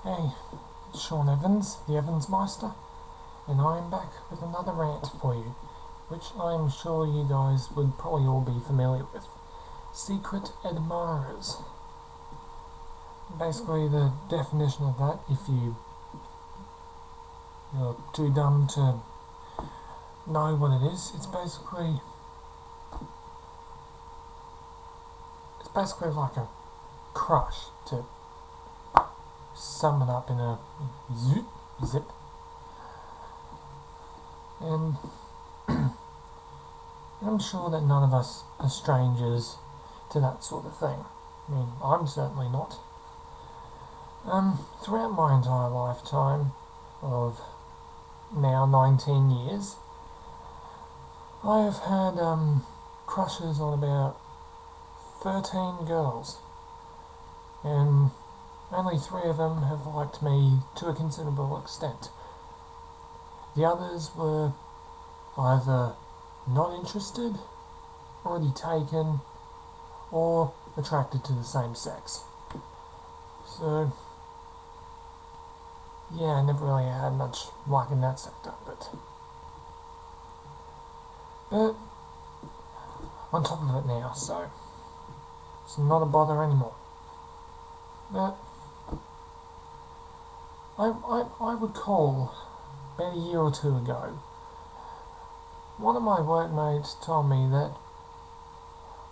Hey, it's Sean Evans, the Evansmeister, and I am back with another rant for you, which I'm sure you guys would probably all be familiar with. Secret admirers. Basically, the definition of that, if you're too dumb to know what it is, it's basically like a crush, to sum it up in a zip. And I'm sure that none of us are strangers to that sort of thing. I mean, I'm certainly not. Throughout my entire lifetime of now 19 years, I have had crushes on about 13 girls, and only 3 of them have liked me to a considerable extent. The others were either not interested, already taken, or attracted to the same sex. So, yeah, I never really had much luck in that sector, but on top of it now, so it's not a bother anymore. But I recall about a year or two ago, one of my workmates told me that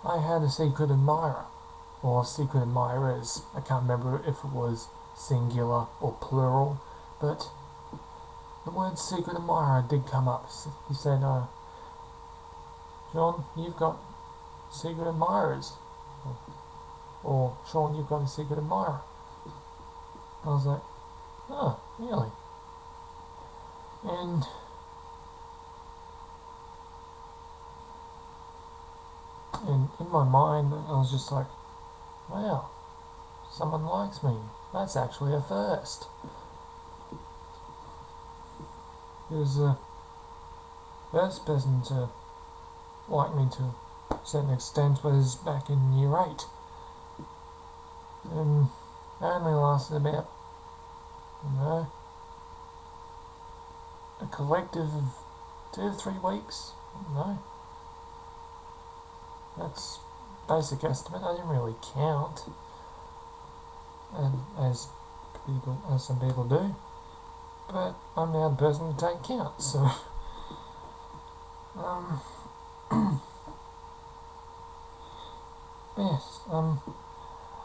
I had a secret admirer, or secret admirers. I can't remember if it was singular or plural, but the word secret admirer did come up. He said, John, you've got secret admirers. Or, Sean, you've got a secret admirer. I was like, oh, really? And in my mind, I was just like, wow, someone likes me. That's actually a first. He was the first person to like me to a certain extent was back in year 8. And it only lasted about, a collective of 2 to 3 weeks. That's basic estimate. I didn't really count, and as some people do, but I'm now the person to take count. So, yes,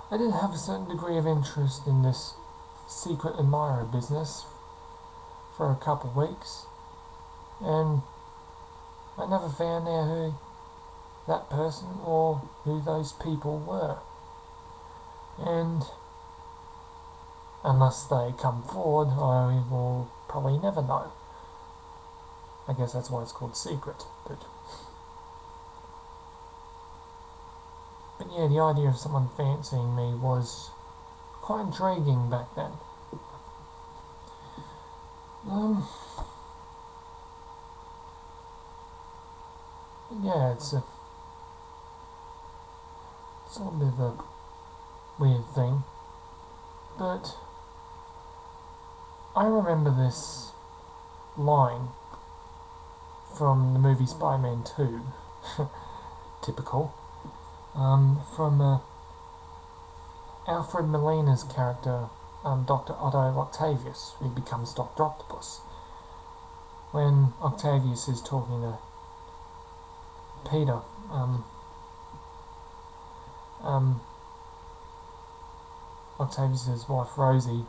I did have a certain degree of interest in this secret admirer business for a couple of weeks, and I never found out who that person or who those people were. And unless they come forward, I will probably never know. I guess that's why it's called secret. But yeah, the idea of someone fancying me was quite intriguing back then. Yeah, it's a little bit of a weird thing, but I remember this line from the movie Spider-Man 2, typical, from Alfred Molina's character, Dr. Otto Octavius, who becomes Dr. Octopus. When Octavius is talking to Peter, Octavius's wife Rosie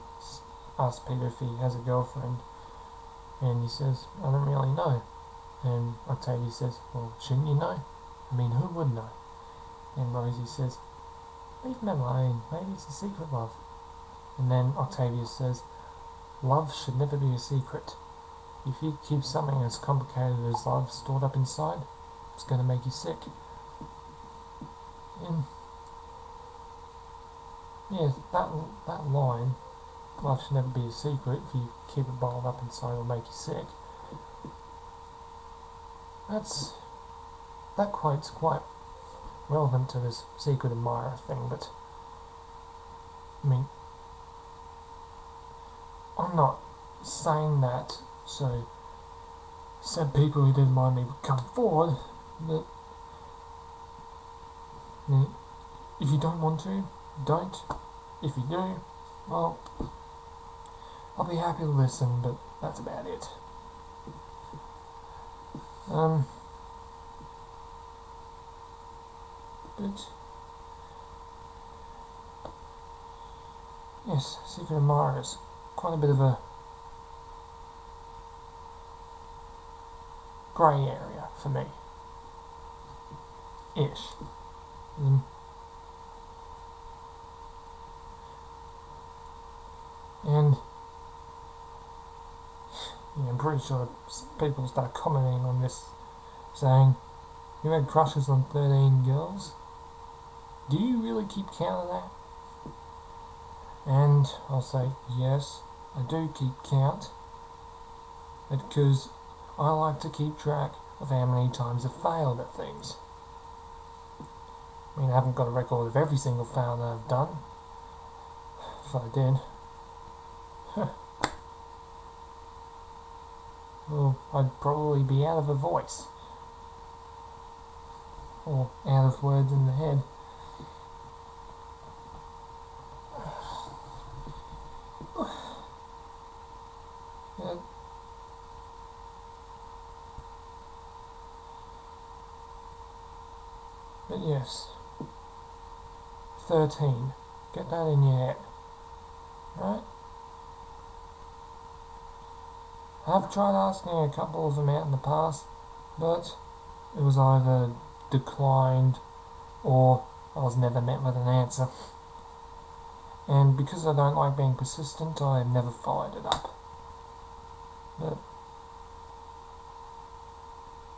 asks Peter if he has a girlfriend, and he says, I don't really know. And Octavius says, well, shouldn't you know? I mean, who would know? And Rosie says, leave me alone, maybe it's a secret, love. And then Octavius says, love should never be a secret. If you keep something as complicated as love stored up inside, it's going to make you sick. And yeah, that line, love should never be a secret, if you keep it bottled up inside it'll make you sick. That quote's quite relevant to this secret admirer thing, but I mean, I'm not saying that so people who didn't mind me would come forward, but if you don't want to, don't. If you do, well, I'll be happy to listen, but that's about it. But yes, Secret Admirers, quite a bit of a grey area for me. Ish. And yeah, I'm pretty sure people start commenting on this, saying, "You had crushes on 13 girls? Do you really keep count of that?" And I'll say, yes, I do keep count, because I like to keep track of how many times I've failed at things. I mean, I haven't got a record of every single fail that I've done. If I did, well, I'd probably be out of a voice. Or out of words in the head. Yeah. But yes, 13. Get that in your head, right? I've tried asking a couple of them out in the past, but it was either declined or I was never met with an answer. And because I don't like being persistent, I have never followed it up. But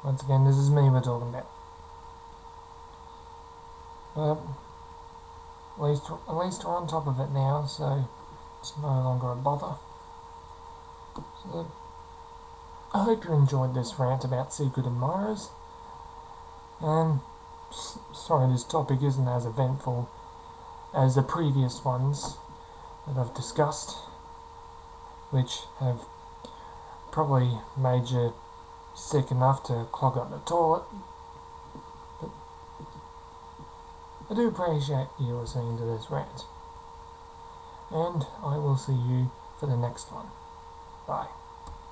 once again, this is me we're talking about. But at least we're on top of it now, so it's no longer a bother. So I hope you enjoyed this rant about Secret Admirers. And sorry, this topic isn't as eventful as the previous ones that I've discussed, which have probably made you sick enough to clog up the toilet. But I do appreciate you listening to this rant, and I will see you for the next one. Bye.